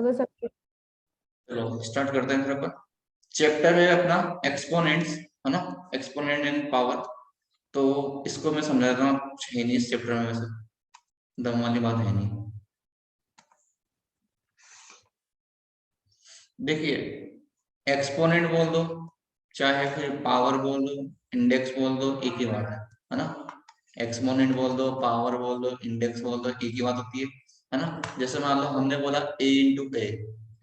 अगर सब चलो स्टार्ट करते हैं फिर अपन। चैप्टर है अपना एक्सपोनेंट्स, है ना, एक्सपोनेंट इन पावर। तो इसको मैं समझा देता हूँ, कुछ है नहीं इस चैप्टर में, वैसे दम वाली बात है नहीं। देखिए, एक्सपोनेंट बोल दो चाहे फिर पावर बोल दो, इंडेक्स बोल दो, एक ही बात है ना। एक्सपोनेंट बोल दो, पावर बोल दो, इंडेक्स बोल दो, एक ही बात होती है ना। जैसे मान लो हमने बोला a इंटू ए,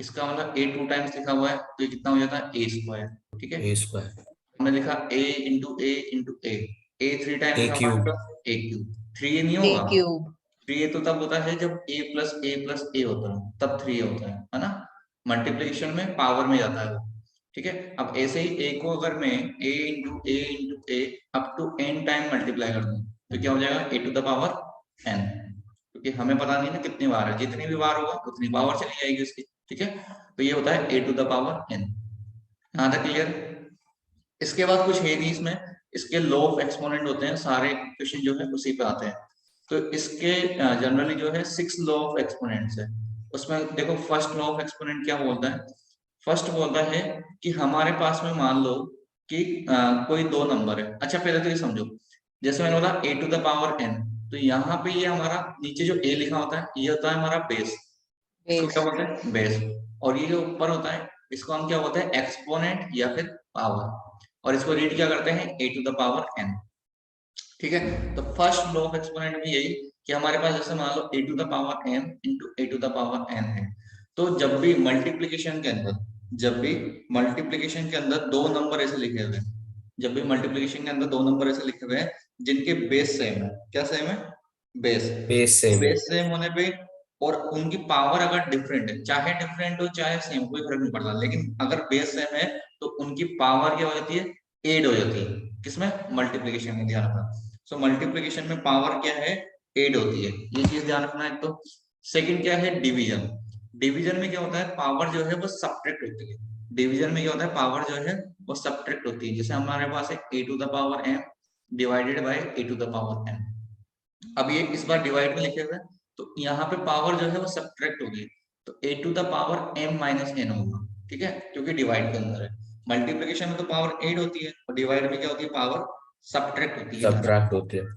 इसका मतलब a 2 टाइम्स लिखा हुआ है तो ये कितना हो जाता है a स्क्वायर, ठीक है। ए स्क्वायर, हमने लिखा a into a into a 3 times a लिखा हुआ है क्यूब, तो a क्यूब। 3a नहीं ए होगा, क्यूब। 3a तो तब होता है जब a प्लस a होता है, तब 3a होता है ना। मल्टीप्लिकेशन में पावर में जाता है वो, ठीक है। अब ऐसे ही a को अगर मैं into a up to n time multiply कर दूं तो क्या हो जाएगा, a to the power n, क्योंकि हमें पता नहीं ना कितनी बार है, जितनी भी बार होगा उतनी पावर चली जाएगी उसकी, ठीक है। तो ये होता है a to the power n। यहाँ तक क्लियर। इसके बाद कुछ है नहीं इसमें, इसके लॉ ऑफ एक्सपोनेंट होते हैं, सारे इक्वेशन जो है उसी पे आते हैं। तो इसके जनरली जो है 6 लॉ ऑफ एक्सपोनेंट्स है। उसमें देखो फर्स्ट लॉ ऑफ एक्सपोनेंट क्या बोलता है। फर्स्ट बोलता है कि हमारे पास में मान लो कि कोई दो नंबर है। अच्छा पहले तो ये समझो, जैसे मैंने बोला a to the power n, तो यहाँ पे ये हमारा नीचे जो a लिखा होता है ये होता है हमारा बेस, इसको क्या बोलते हैं, बेस। और ये जो ऊपर होता है इसको हम क्या बोलते हैं, एक्सपोनेंट या फिर पावर। और इसको रीड क्या करते हैं, a to the power n, ठीक है। तो फर्स्ट लॉ ऑफ एक्सपोनेंट भी यही कि हमारे पास जैसे मान लो a to the power m into a to the power n है। तो जब भी मल्टीप्लिकेशन के अंदर, दो नंबर ऐसे लिखे हुए हैं, जब भी मल्टीप्लिकेशन के अंदर दो नंबर ऐसे लिखे हुए हैं जिनके बेस सेम है, क्या सेम है, बेस, बेस सेम है, बेस सेम होने पे और उनकी पावर अगर डिफरेंट है, चाहे डिफरेंट हो चाहे सेम, कोई फर्क नहीं पड़ता, लेकिन अगर बेस सेम है तो उनकी पावर क्या हो जाती है, एड हो जाती है। किसमें, मल्टीप्लिकेशन में, ध्यान रखना। सो मल्टीप्लिकेशन में पावर क्या है, एड होती है, ये चीज ध्यान रखना है। तो सेकंड क्या है, डिवीजन। डिवीजन में क्या होता है, पावर जो है वो सब्ट्रैक्ट होती है। डिवीजन में क्या होता है, पावर जो है वो सब्ट्रैक्ट होती है। जैसे हमारे पास है a to the power m divided by a to the power m। अब ये इस बार डिवाइड में लिखे हुए हैं तो यहाँ पे पावर जो है वो सब्ट्रैक्ट होगी, तो a to the power m minus n होगा, ठीक है, क्योंकि डिवाइड के अंदर है। मल्टीप्लिकेशन में तो पावर एड होती है और डिवाइड में क्या होती है, पावर सब्ट्रैक्ट होती है। सब्ट्रैक्ट होते हैं।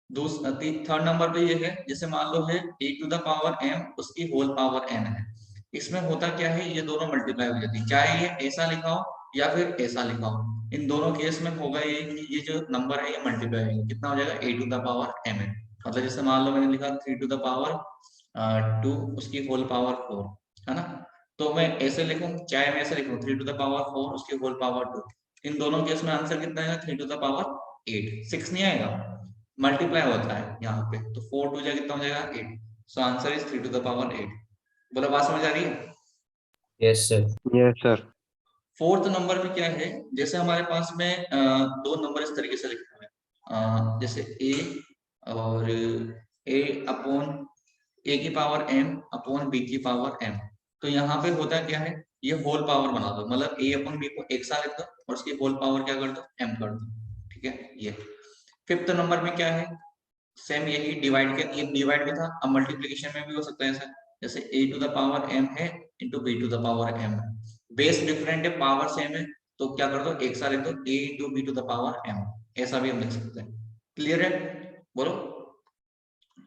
दूसरा थर्ड नंबर पे ये है, जैसे मान लो है a to the power m उसकी होल पावर n है। इसमें होता क्या है, ये दोनों मल्टीप्लाई हो जाती है, चाहे ये ऐसा लिखा हो या फिर ऐसा लिखा हो, इन दोनों केस में होगा ये कि ये जो नंबर है ये मल्टीप्लाई होगा, कितना हो जाएगा, a to the power m है। मतलब जैसे मान लो मैंने लिखा 3 टू द पावर 2 उसकी होल पावर 4, है ना। तो मैं ऐसे लिखूं चाहे मैं ऐसे लिखूं 3 टू द पावर 4 उसकी होल पावर 2, इन दोनों केस में आंसर कितना आएगा, 3 टू द पावर 8, 6 नहीं आएगा, मल्टीप्लाई होता है यहाँ पे, तो 4 टू जा कितना हो जाएगा 8। So answer is 3 to the power 8। बोला, बात समझ आ रही है। Yes sir. Yes sir. Fourth number में क्या है, जैसे हमारे पास में दो नंबर इस तरीके से लिखे हुए हैं, जैसे a और a अपॉन a की पावर m अपॉन b की पावर m। तो यहाँ पे होता क्या है, ये होल पावर बना दो, मतलब a अपॉन b को एक साथ लिख दो और उसकी होल पावर क्या कर दो, m कर दो, ठीक है। ये फिफ्थ नंबर में क्या है, सेम यही डिवाइड के, ये डिवाइड भी था, अब मल्टीप्लिकेशन में भी हो सकता है ऐसा, जैसे a to the power m है into b to the power m है, बेस डिफरेंट है पावर सेम है, तो क्या कर दो, एक साथ लिख दो a into b to the power m, ऐसा भी हम लिख सकते हैं। क्लियर है, बोलो।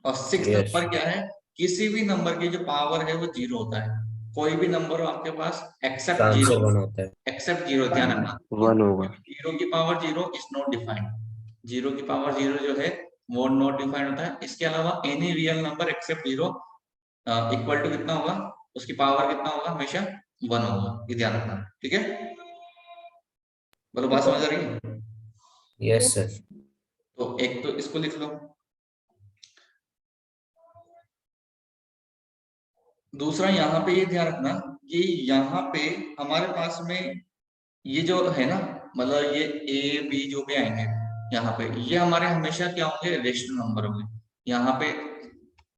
और सिक्स यस, नंबर क्या है, किसी भी नंबर की जो पावर है वो जीरो होता है, कोई भी नंबर हो आपके पास एक्सेप्ट जीरो, आंसर 1 होता है। एक्सेप्ट जीरो, ध्यान रखना, वन होगा। जीरो की power zero is not defined, zero की पावर जीरो जो है वो नॉट डिफाइंड होता है। इसके अलावा any real number except zero equal to कितना होगा, उसकी पावर कितना होगा, हमेशा 1 होगा, ये ध्यान रखना, ठीक है। बोलो, बात समझ आ रही है। Yes sir. तो एक तो इसको लिख लो, दूसरा यहाँ पे ये ध्यान रखना कि यहाँ पे हमारे पास में ये जो है ना, मतलब ये ए बी जो भी आएंगे यहाँ पे, ये हमारे हमेशा क्या होंगे, रेशनल नंबर होंगे। यहाँ पे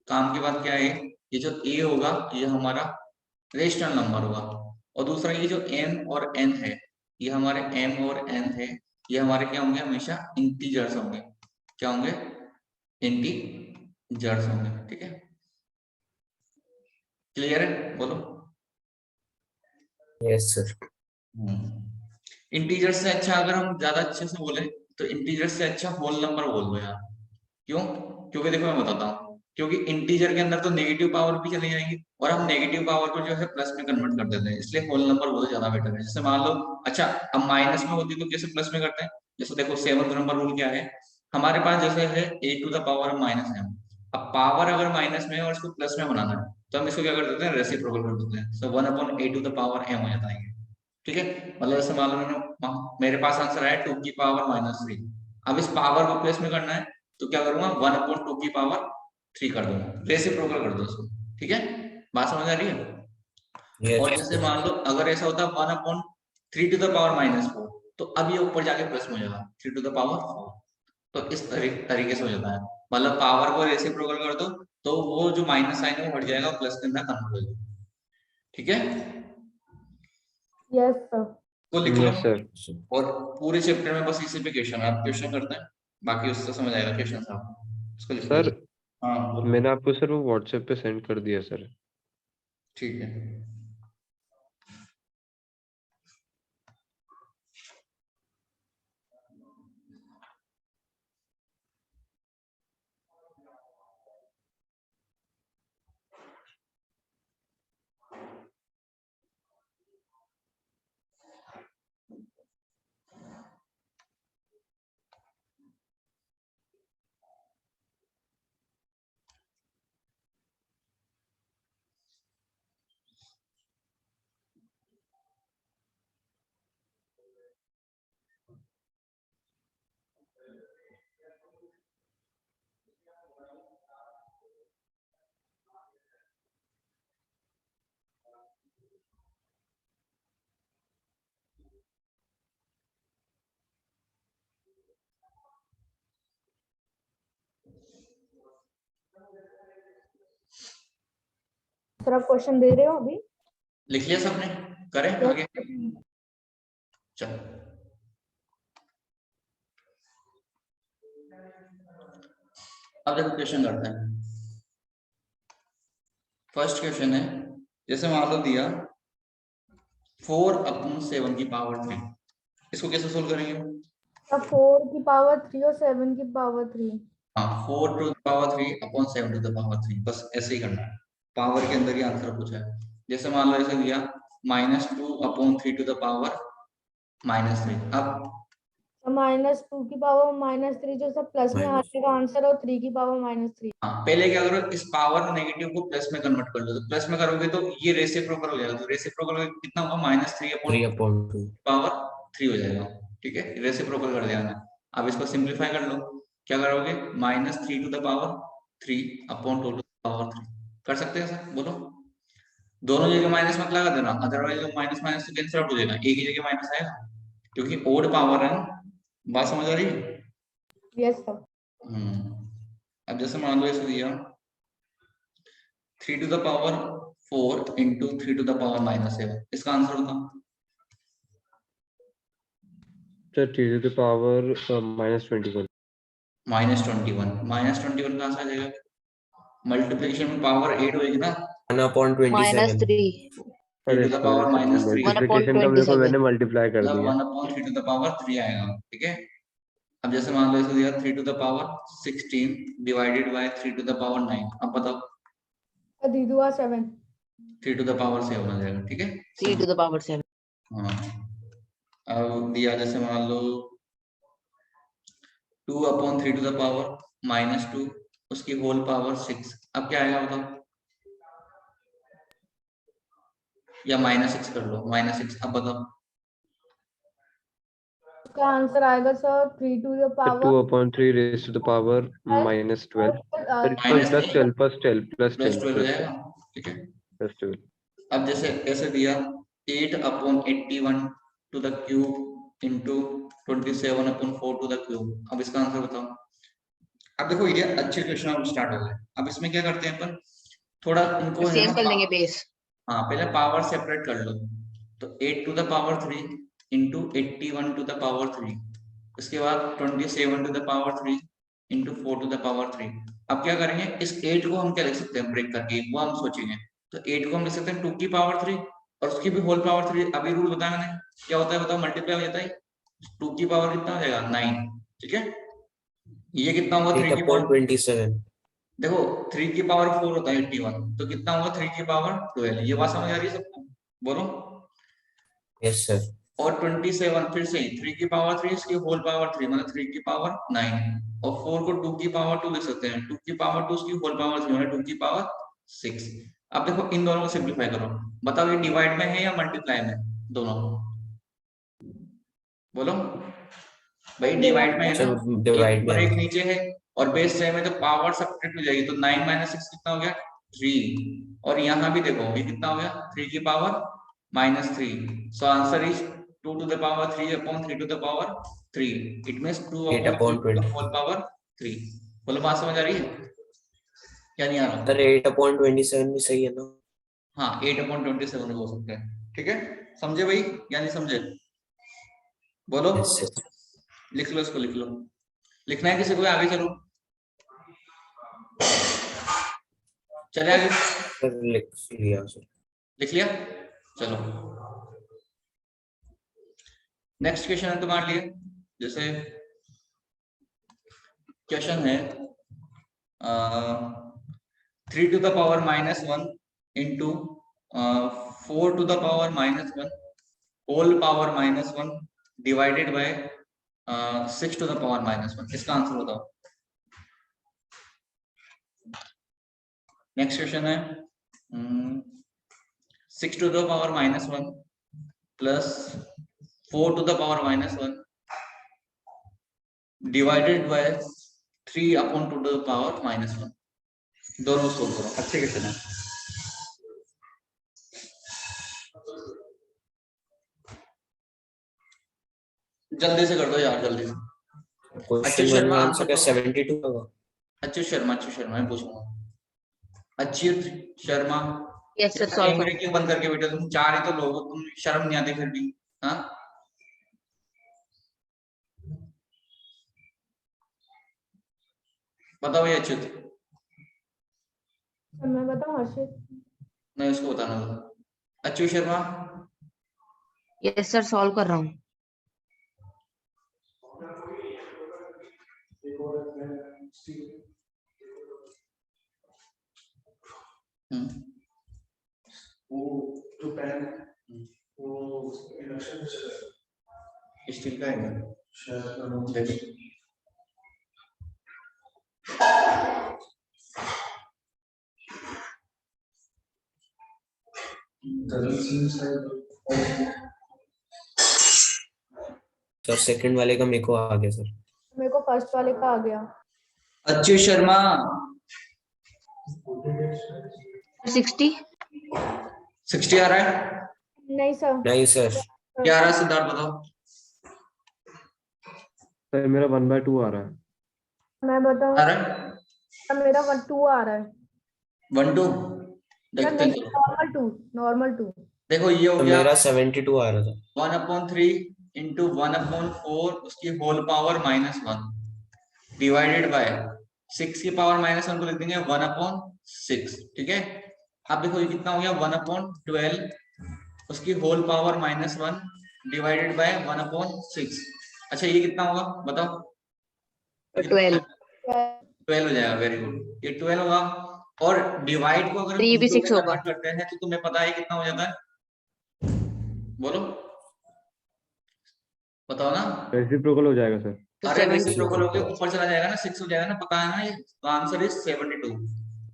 काम की बात क्या है, ये जो ए होगा ये हमारा रेशनल नंबर होगा, और दूसरा ये जो m और n है, ये हमारे m और n है, ये हमारे क्या होंगे, हमेशा इंटीजर्स होंगे, क्या होंगे, इंटीजर्स होंगे, ठीक है। क्लियर है, बोलो। Yes, sir. इंटीजर से अच्छा, अगर हम ज्यादा अच्छे से बोले तो इंटीजर से अच्छा होल नंबर बोल दो यार। क्यों? क्योंकि देखो मैं बताता हूँ, क्योंकि इंटीजर के अंदर तो नेगेटिव पावर भी चली जाएगी और हम नेगेटिव पावर को जो है प्लस में कन्वर्ट कर देते हैं, इसलिए होल नंबर बहुत ज्यादा बेटर है। जैसे मान लो, अच्छा अब माइनस में होती तो कैसे प्लस में करते हैं? जैसे देखो 7th नंबर रूल क्या है हमारे पास, जैसे है a to the power minus m। अब पावर अगर माइनस में है और इसको प्लस में बनाना है तो हम इसको क्या कर देते हैं, रेसिप्रोकल कर देते हैं। So 1/a to the power m हो जाता है। ठीक है, मतलब जैसे मान लो मेरे पास आंसर है 2 की पावर -3। अब इस पावर को प्लेस में करना है तो क्या करूंगा, 1/2 की पावर 3 कर दूंगा, रेसिप्रोकल कर दो उसको। ठीक है, बात समझ आ रही है? Yes, और जैसे sir. मान लो अगर ऐसा होता 1/3 टू द पावर -4, तो अब ये ऊपर जाके प्लस में हो जाएगा 3 टू द पावर 4। तो इस तरीके से हो जाता है, मतलब पावर को रेसिप्रोकल कर दो तो वो जो माइनस साइन है वो हट जाएगा, प्लस के अंदर कन्वर्ट हो जाएगा। ठीक है, यस सर। तो लिख लो। Yes sir. और पूरे चैप्टर में बस इसी पे क्वेश्चन है, आप क्वेश्चन करते हैं, बाकी उससे समझ आएगा क्वेश्चन साहब, उसको लिख सर लीजिए। हाँ बोलो। मैंने आपको सर वो व्हाट्सएप पे सेंड कर दिया सर। ठीक है, सर आप क्वेश्चन दे रहे हो अभी? लिख लिया सबने? करें आगे? चलो, अब देखो क्वेश्चन करते हैं। फर्स्ट क्वेश्चन है, जैसे मान लो दिया 4/7 की पावर 3, इसको कैसे सोल्व करेंगे? 4 की पावर 3 और 7 की पावर 3। हाँ, 4 to the power 3/7 to the power 3, बस ऐसे ही करना है, पावर के अंदर ही आंसर पूछा है। जैसे मान लो ऐसे दिया -2/3 टू द पावर -3। अब -2 की पावर -3 जो सब प्लस में आ Minus. जाएगा आंसर, और 3 की पावर -3। हाँ, पहले क्या करो, इस पावर नेगेटिव को प्लस में कन्वर्ट कर लो, तो प्लस में करोगे तो ये रेसिप्रोकल हो जाएगा, तो रेसिप्रोकल कितना होगा, -3/2 3/2. पावर 3 हो जाएगा। ठीक है, रेसिप्रोकल कर दिया मैंने। अब इसको सिंप्लीफाई कर लो, क्या करोगे, -3 to the power 3/2 to the power 3। कर सकते हैं सर? बोलो। दोनों जगह माइनस मत लगा देना, अदरवाइज माइनस माइनस तो कैंसिल आउट हो जाएगा, एक ही जगह माइनस आएगा क्योंकि ओड पावर है ना। बात समझ आ रही है? Yes sir. अब जैसे मान लो इसे दिया 3 to the power 4 into 3 to the power -7, इसका आंसर बताओ। Sir 3 to the power -21। -21 कहाँ से आ जाएगा? मल्टीप्लिकेशन में पावर 8 होएगी ना, 1/27. -3 अरे to the sir power -3 multiplication का मेरे को मैंने मल्टीप्लाई कर मतलब दिया। 1/3 टू द पावर 3 आएगा। ठीक है, अब जैसे मान लो इसे दिया 3 to the power 16 divided by 3 to the power 9, अब बताओ। 7। 3 टू द पावर 7 आ जाएगा। ठीक है, 3 to the power 7. हाँ। अब दिया जैसे मान लो 2/3 टू द पावर -2 उसकी होल पावर 6, अब क्या आएगा बताओ, या -6 कर लो, -6, अब बताओ। इसका आंसर आएगा sir 3 to the sir power 2/3 raise to the power -12। Sir -12 +12 हो जाएगा। ठीक है, +12। अब जैसे ऐसे दिया 8/81 to the cube into 27/4 to the cube, अब इसका आंसर बताओ। अब देखो ये अच्छे क्वेश्चन अब स्टार्ट हो गए। अब इसमें क्या करते हैं अपन, थोड़ा इनको है सेम ना, कर लेंगे बेस. हाँ पहले पावर सेपरेट कर लो, तो 8 to the power 3 into 81 to the power 3, उसके बाद 27 to the power 3 into 4 to the power 3। अब क्या करेंगे, इस 8 को हम क्या लिख सकते हैं ब्रेक करके, वो हम सोचेंगे। तो 8 को हम लिख सकते हैं 2 की पावर 3 और उसकी भी होल पावर 3। अभी रूल बताया मैंने, क्या होता है बताओ, मल्टीप्लाई हो जाता है 2 की पावर कितना हो जाएगा 9, ठीक है। ये कितना होगा 3 8 की upon पावर, 27. देखो 3 की पावर 4 होता है 81, तो कितना होगा 3 की पावर 12। ये बात समझ आ रही है सबको, बोलो। Yes, sir. और 27 फिर से 3 की पावर 3, इसकी होल पावर 3 मतलब 3 की पावर 9, और 4 को 2 की पावर 2 लिख सकते हैं, 2 की पावर 2 उसकी होल पावर 3 मतलब 2 की पावर 6। अब देखो इन दोनों को सिंप्लीफाई करो, बताओ ये डिवाइड में है या मल्टीप्लाई में, दोनों बोलो भाई। डिवाइड में है Sir, ना, एक divide में ऊपर है एक ना? नीचे है और बेस सेम है, तो पावर सब्ट्रैक्ट हो जाएगी, तो 9 - 6 कितना हो गया 3। और यहाँ भी देखो ये कितना हो गया 3 की power -3, so answer is 2 to the power 3 upon 3 to the power 3। It means 2 8 upon 3 upon to the 20. whole power 3। बोलो बात समझ आ रही है क्या नहीं आ रहा? सर 8 upon 27 भी सही है ना? हाँ 8 upon 27 हो सकता है, ठीक है। समझे भाई या नहीं समझे, बोलो। Yes, sir. लिख लो इसको, लिख लो। लिखना है किसी को, आगे चलो, चले आगे। Sir, लिख लिया सर. लिख लिया, चलो नेक्स्ट क्वेश्चन है तुम्हारे लिए। जैसे क्वेश्चन है 3 to the power -1 into 4 to the power -1 whole power -1 divided by 6 to the power -1। इसका आंसर बताओ। नेक्स्ट क्वेश्चन है 6 to the power -1 plus 4 to the power -1 divided by 3 upon 2 to the power -1। दोनों solve करो, अच्छे question है। जल्दी से कर दो यार, जल्दी से। क्वेश्चन वन शर्मा का आप आंसर क्या बताओ। 72 होगा? अच्छी शर्मा मैं पूछूंगा। Achyut Sharma, yes sir, solve कैमरे करो। क्यों बंद करके बैठे, तुम चार ही तो लोग हो, तुम शर्म नहीं आती फिर भी, हाँ? बताओ ये अच्युत। मैं बताऊं हर्षित? नहीं उसको बताना था। Achyut Sharma, yes sir, solve कर रहा हूँ। स्टील का है क्या? सर सेकंड वाले का मेरे को आ गया सर. मेरे को फर्स्ट वाले का आ गया। अच्युत शर्मा 60 आ रहा है? नहीं सर। नहीं सर. क्या आ रहा है सिद्धार्थ, बताओ। सर मेरा 1/2 आ रहा है. मैं बताऊं, आ रहा है मेरा 2 आ रहा है। 1 2 देखते हैं, नॉर्मल 2, नॉर्मल 2। देखो ये हो तो गया मेरा 72 आ रहा था. 1/3 इंटू 1/4 उसकी होल पावर -1 डिवाइडेड बाय 6 की पावर -1 को लिख देंगे 1/6, ठीक है। अब देखो ये कितना हो गया 1/12 उसकी होल पावर -1 डिवाइडेड बाय 1/6। अच्छा ये कितना होगा बताओ? 12। 12 हो जाएगा, वेरी गुड, ये 12 होगा। और डिवाइड को अगर ये भी इंटू में 6 होगा। कन्वर्ट करते हैं तो तुम्हें पता है कितना हो जाता है, बोलो बताओ ना। रेसिप्रोकल हो जाएगा सर. तो अरे 72। रेसिप्रोकल होके ऊपर चला जाएगा ना, 6 हो जाएगा ना, पता है ना ये, तो आंसर इज 72।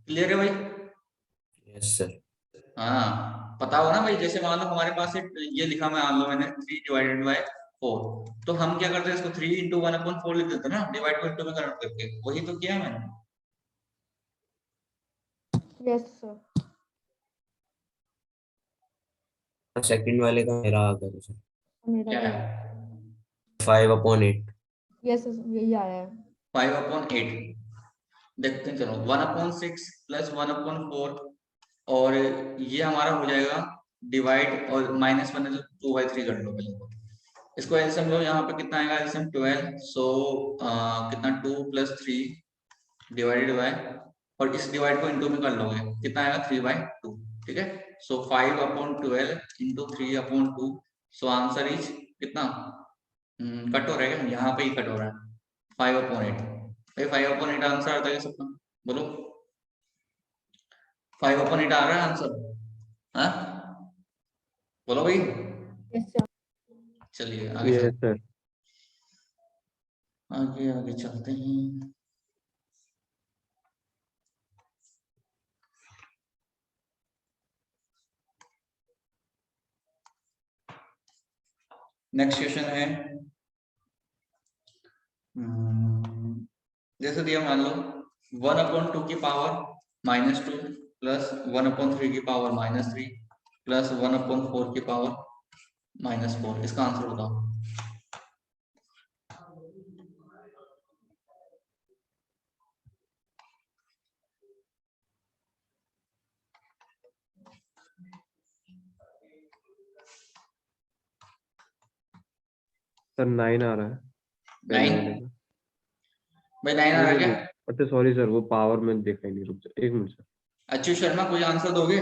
क्लियर है भाई? Yes sir. हाँ पता हो ना भाई, जैसे मान लो हमारे पास ये लिखा, मान लो मैंने 3 डिवाइडेड बाय 4, तो हम क्या करते हैं इसको 3 इंटू 1/4 लिख देते हैं ना, डिवाइड को इंटू में कन्वर्ट करके, वही तो किया है मैंने। Yes sir. सेकंड वाले का मेरा आ गया सर. क्या मेरा है? 5/8. यस यही आया है। 5/8 देखते हैं, चलो 1/6 प्लस 1/4, और ये हमारा हो जाएगा डिवाइड, और -1 है तो 2/3 कर लो पहले तो। इसको एलसीएम लो, यहाँ पे कितना आएगा एलसीएम 12, सो कितना 2 + 3 डिवाइडेड बाय, और इस डिवाइड को इनटू में कर लोगे कितना आएगा 3/2, ठीक है। सो 5/12 इंटू 3/2, सो आंसर इज कितना, कट हो रहा है क्या, यहाँ पे ही कट हो रहा है 5/8। भाई 5/8 आंसर आता है सबका, बोलो 5/8 आ रहा है आंसर, हाँ बोलो भाई। Yes, sir. चलिए आगे Yes, चलते sir. आगे आगे चलते हैं। नेक्स्ट क्वेश्चन है, जैसे दिया मान लो 1/2 की पावर -2 प्लस 1/3 की पावर -3 प्लस 1/4 की पावर -4, इसका आंसर बताओ। सर 9 आ रहा है पहले 9 वाले का। भाई 9 आ रहा है क्या? अच्छा सॉरी सर, वो पावर में देखा ही नहीं, रुक जा 1 मिनट सर। अच्छू शर्मा कोई आंसर दोगे?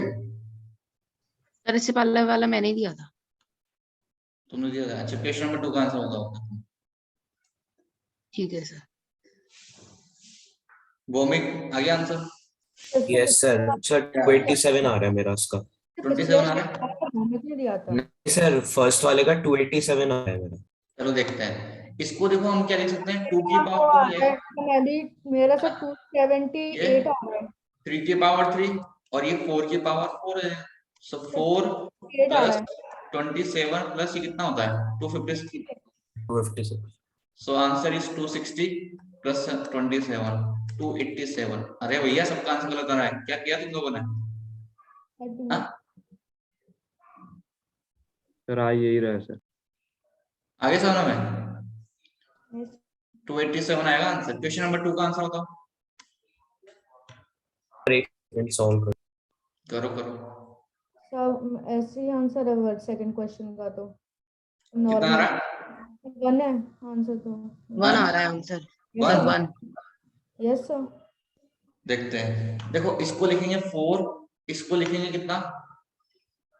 सर इससे पहले वाला मैंने ही दिया था। तुमने दिया था। अच्छा क्वेश्चन नंबर 2 का आंसर बताओ। ठीक है सर। भौमिक आगे आंसर। Yes sir. सर 287 आ रहा है मेरा उसका। 27 आ रहा है। हमने दिया था। नहीं सर, फर्स्ट वाले का 287 आ रहा है मेरा। चलो देखते हैं इसको। देखो हम क्या लिख सकते हैं, 2 की वो आ पावर रहा है, मैं भी मेरा सर 278 आ रहा है। 3 की पावर 3 और ये 4 की पावर 4 है। सो 4 8 आ रहा प्लस है। 27 प्लस ये कितना होता है 256। 256। सो आंसर इज 260 प्लस 27 287। अरे भैया सबका आंसर गलत आ रहा है, क्या किया तुम लोगों ने? हाँ? सर आ यही रहा है सर। आगे सुनो में 287 आएगा आंसर। क्वेश्चन नंबर 2 का आंसर बताओ। सॉल्व कर। करो करो। सब ऐसे ही आंसर है वर्ड सेकंड क्वेश्चन का तो कितना आ नॉर्मल रहा है? 1 है आंसर तो 1 आ रहा है आंसर। One? 1 yes sir. देखते हैं। देखो इसको लिखेंगे 4, इसको लिखेंगे कितना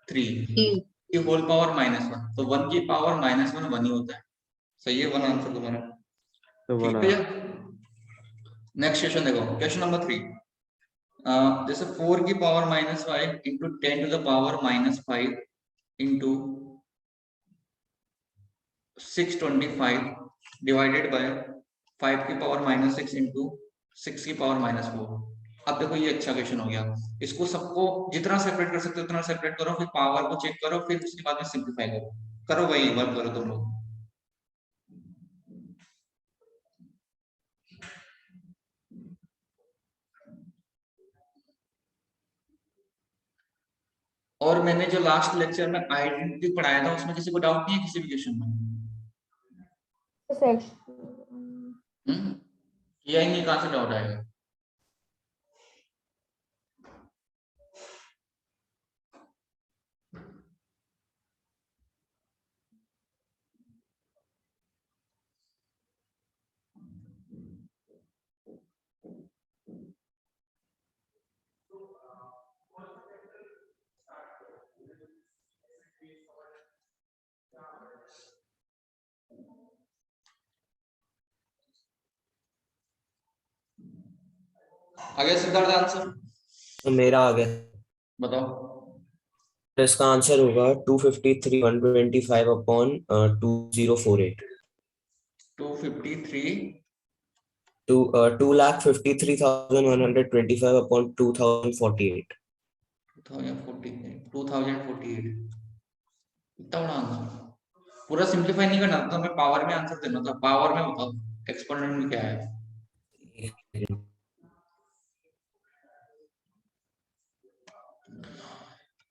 3 की होल पावर -1, तो 1 की पावर -1 1 ही होता है। सही है, 1 आंसर तुम्हारा। तो ठीक 1 आ है। रहा है। नेक्स्ट क्वेश्चन देखो, क्वेश्चन नंबर 3। जैसे 4 की power -5 into 10 to the power -5 into 625 divided by 5 की पावर -6 इंटू 6 की पावर -4। अब देखो ये अच्छा क्वेश्चन हो गया। इसको सबको जितना सेपरेट कर सकते हो उतना सेपरेट करो, फिर पावर को चेक करो, फिर उसके बाद में सिंप्लीफाई करो। करो भाई, वर्क करो तुम लोग। और मैंने जो लास्ट लेक्चर में आइडेंटिटी पढ़ाया था उसमें किसी को डाउट नहीं है किसी भी क्वेश्चन में? किया ही नहीं, कहां से डाउट आएगा? आगे सिद्धार्थ आंसर तो मेरा आ गया। बताओ। तो इसका आंसर होगा 253 125 अपॉन 2048। 253 2,53,125 अपॉन 2048। 2048 इतना बड़ा आंसर। पूरा सिंप्लीफाई नहीं करना था, हमें पावर में आंसर देना था। पावर में बताओ एक्सपोनेंट में क्या है।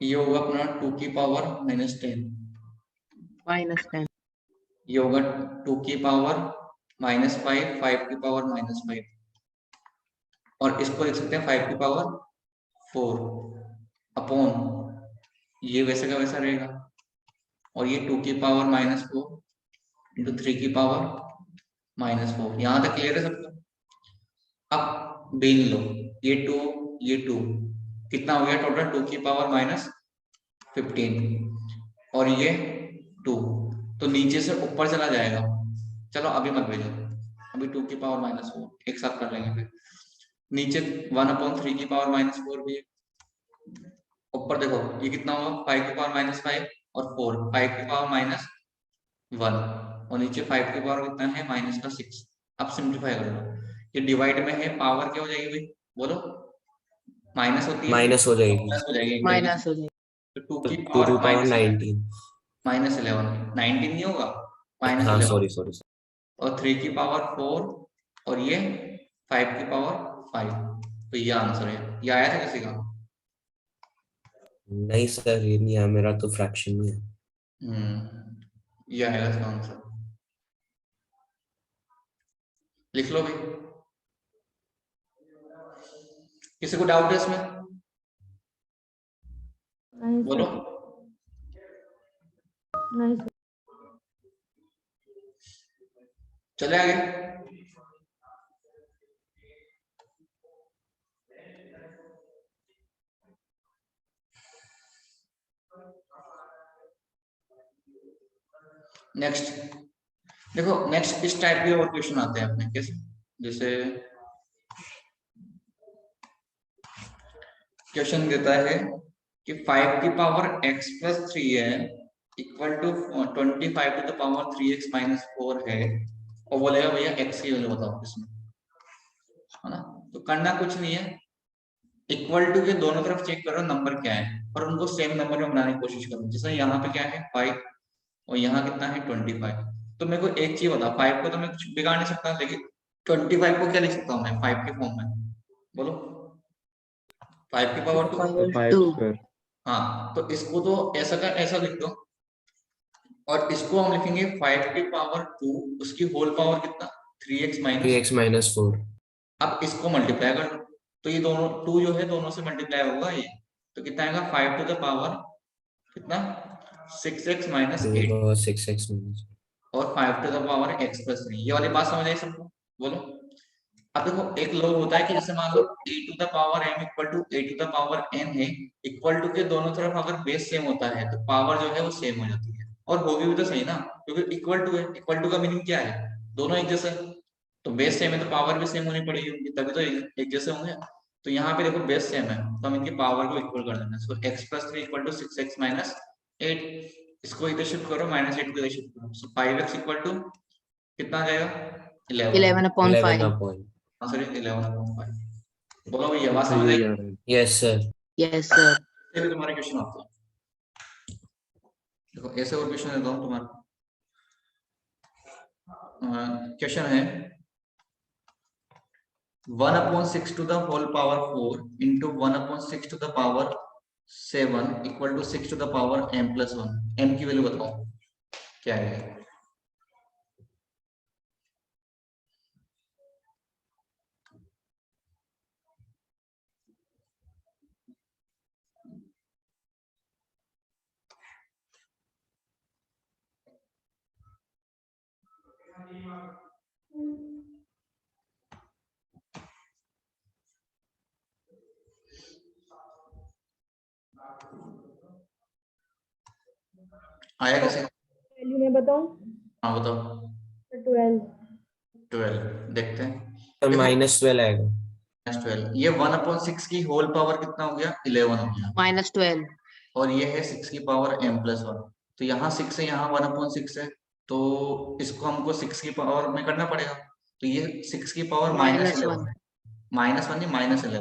ये होगा अपना 2 की पावर -10, -10 ये होगा 2 की पावर -5 5 की पावर -5, और इसको लिख सकते हैं 5 की पावर 4 अपॉन ये वैसे का वैसा रहेगा, और ये 2 की पावर -4 इंटू 3 की पावर -4। यहां तक क्लियर है सबको? अब बेन लो, ये 2 कितना हो गया टोटल, 2 की पावर 15 और ये 2, तो नीचे से ऊपर चला जाएगा। चलो अभी मत भेजो, अभी 2 की पावर -4 एक साथ कर लेंगे। फिर नीचे 1/3 की पावर -4 भी है। ऊपर देखो ये कितना होगा, 5 की पावर -5 और 4, 5 की पावर -1 और नीचे 5 की पावर कितना है -6। अब सिंप्लीफाई कर लो, ये डिवाइड में है, पावर क्या हो जाएगी भाई बोलो, माइनस होती है, माइनस हो जाएगी। प्लस हो जाएगी एक तरीके माइनस से। हो जाएगी। तो 2 की टू पावर टू पावर 19। -11, 19 नहीं होगा, हाँ -11 सॉरी सॉरी। और 3 की पावर 4 और ये 5 की पावर 5। तो ये आंसर है। ये आया था किसी का? नहीं सर ये नहीं है, मेरा तो फ्रैक्शन में है। ये आएगा इसका आंसर। लिख लो भाई, किसी को डाउट है इसमें नहीं बोलो। सर, नहीं सर। चले आगे। नेक्स्ट देखो, नेक्स्ट इस टाइप के और क्वेश्चन आते हैं अपने, कैसे, जैसे क्वेश्चन देता है कि 5 की पावर x+3 है equal to 25 to the power 3x - 4 है, और बोलेगा भैया x की वैल्यू बताओ इसमें, है ना। तो करना कुछ नहीं है, इक्वल टू के दोनों तरफ चेक करो नंबर क्या है और उनको सेम नंबर में बनाने की कोशिश करो। जैसे यहाँ पे क्या है 5 और यहाँ कितना है 25। तो मेरे को एक चीज बता, 5 को तो मैं कुछ बिगाड़ नहीं सकता, लेकिन 25 को क्या लिख सकता हूँ मैं 5 के फॉर्म में, बोलो। 5 की पावर 2। तो 5 2। स्क्वायर। हाँ, तो इसको तो ऐसा का ऐसा लिख दो, और इसको हम लिखेंगे 5 की पावर 2, उसकी होल पावर कितना 3x माइनस। 3x - 4। अब इसको मल्टीप्लाई कर लो, तो ये दोनों 2 जो है दोनों से मल्टीप्लाई होगा ये, तो कितना आएगा 5 टू द पावर कितना 6x - 8 6x और 5 टू द पावर x+3। ये वाली बात समझ आई सबको, बोलो। अब देखो एक लोग होता है कि जैसे मान लो a to the power m equal to a to the power n है, इक्वल टू के दोनों तरफ अगर बेस सेम होता है तो पावर जो है वो सेम हो जाती है, और होगी भी तो सही ना, क्योंकि इक्वल टू है। इक्वल टू का मीनिंग क्या है, दोनों एक जैसे, तो बेस सेम है तो पावर भी सेम होनी पड़ेगी उनकी, तभी तो एक जैसे होंगे। तो यहाँ पे देखो बेस सेम है तो हम इनकी पावर को इक्वल कर देंगे, सो x+3 इक्वल टू 6x - 8। इसको इधर शिफ्ट करो, -8 को इधर शिफ्ट करो, सो 5x इक्वल टू कितना आ जाएगा 11। 11/5। 11 आंसर है 11/5। बोलो भैया, बात हाँ समझ आई? यही आ रहा है। Yes sir. Yes sir. ये भी तुम्हारे क्वेश्चन आते हैं। देखो ऐसे और क्वेश्चन देता हूँ तुम्हारा। क्वेश्चन है 1/6 to the whole power 4 into 1/6 to the power 7 equal to 6 to the power m+1। m की वैल्यू बताओ क्या है। आया कैसे? वैल्यू मैं बताऊं? हाँ बताओ। 12। 12 देखते हैं। सर देखो -12 आएगा। -12, ये 1/6 की होल पावर कितना हो गया 11 हो गया, -12। और ये है 6 की पावर m+1। तो यहाँ 6 है, यहाँ 1/6 है, तो इसको हमको 6 की पावर में करना पड़ेगा। तो ये 6 की पावर -11, -1। -1 नहीं -11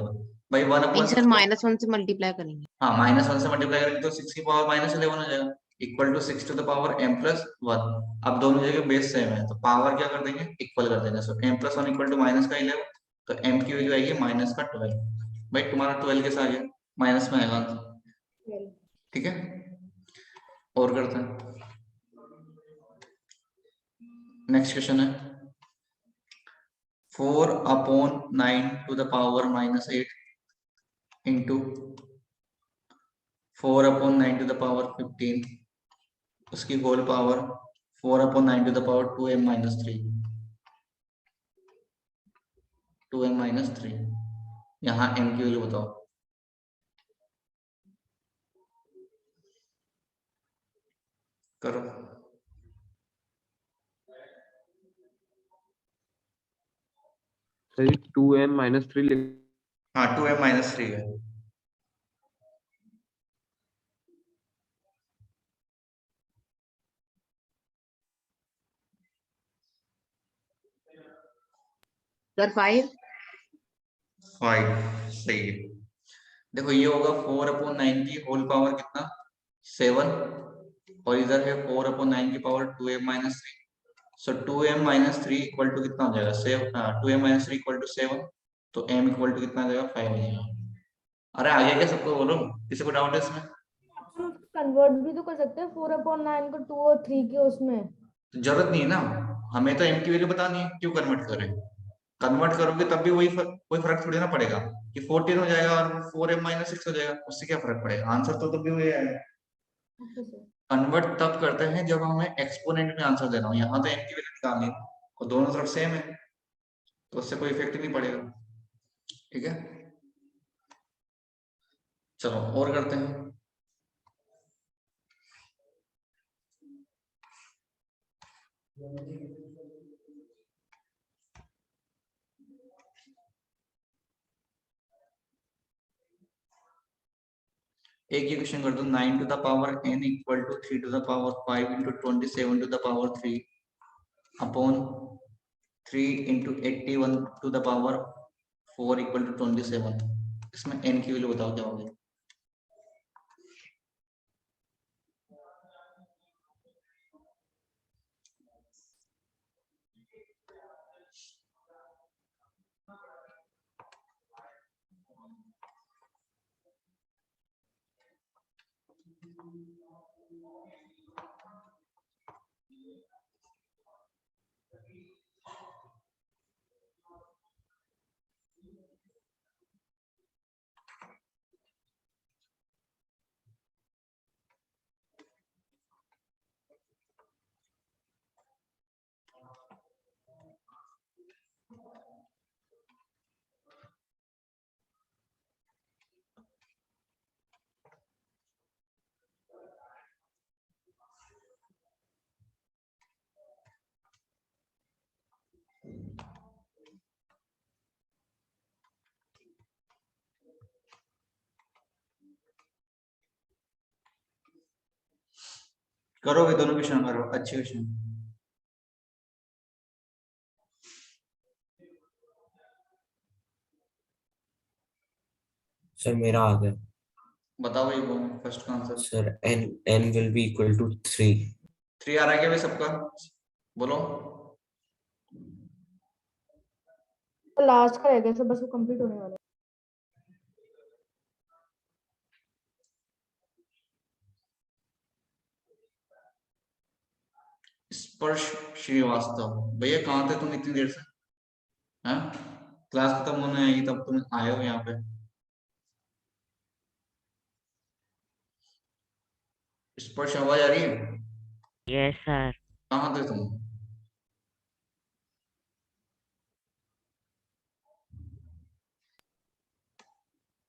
भाई। नहीं सर, 1/6 को -1 से मल्टीप्लाई करेंगे। हाँ -1 से मल्टीप्लाई करेंगे तो 6 की पावर -11 हो जाएगा, equal to 6 to the power m+1। अब दोनों जगह बेस सेम है तो पावर क्या कर देंगे इक्वल कर देंगे, सो m+1 इक्वल टू -11, तो m की वैल्यू आएगी -12। भाई तुम्हारा 12 के साथ आएगा, माइनस में आएगा आंसर। 12। ठीक है, और करते हैं। नेक्स्ट क्वेश्चन है 4/9 to the power -8 into 4/9 to the power 15, उसकी whole power 4/9 to the power 2m-3, 2m-3। यहाँ m की वैल्यू बताओ। करो। सही 2m-3 लिख। हाँ 2m-3 है। सर 5 5 सही है। देखो ये होगा 4/9 की होल पावर कितना 7 और इधर है 4/9 की power 2m-3। So 2m-3 equal to कितना हो जाएगा 7। 2m-3 इक्वल टू 7 तो m इक्वल टू कितना आ जाएगा 5 हो जाएगा। अरे आगे क्या सबको बोलो, किसी को डाउट है इसमें? हम कन्वर्ट भी तो कर सकते हैं 4/9 को 2 और 3 के उसमें। तो जरूरत नहीं है ना, हमें तो m की वैल्यू बतानी है, क्यों कन्वर्ट करें? कन्वर्ट करोगे तब भी कोई फर्क थोड़ी ना पड़ेगा कि 14 हो जाएगा और 4m-6 हो जाएगा, उससे क्या फर्क पड़ेगा, आंसर तो तब भी वही आएगा। Okay sir. कन्वर्ट तब करते हैं जब हमें एक्सपोनेंट में आंसर देना हो, यहाँ तो m की वैल्यू निकालनी है और दोनों तरफ सेम है तो उससे कोई इफेक्ट नहीं पड़ेगा। ठीक है, चलो और करते हैं। एक ये क्वेश्चन कर दो, 9 to the power n equal to 3 to the power 5 into 27 to the power 3 upon 3 into 81 to the power 4 equal to 27। इसमें n की वैल्यू बताओ क्या होगी? करो भी दोनों क्वेश्चन करो, अच्छे क्वेश्चन। सर मेरा आ गया। बताओ ये फर्स्ट का answer. Sir n will be equal to 3। 3 आ रहा है क्या भाई सबका? बोलो। तो लास्ट का रह गया सर, बस वो कंप्लीट होने वाला है। स्पर्श श्रीवास्तव, भैया कहाँ थे तुम इतनी देर से? हाँ, क्लास खत्म होने आई तब तुम आए हो यहाँ पे। स्पर्श आवाज आ रही है? Yes sir. कहाँ थे तुम?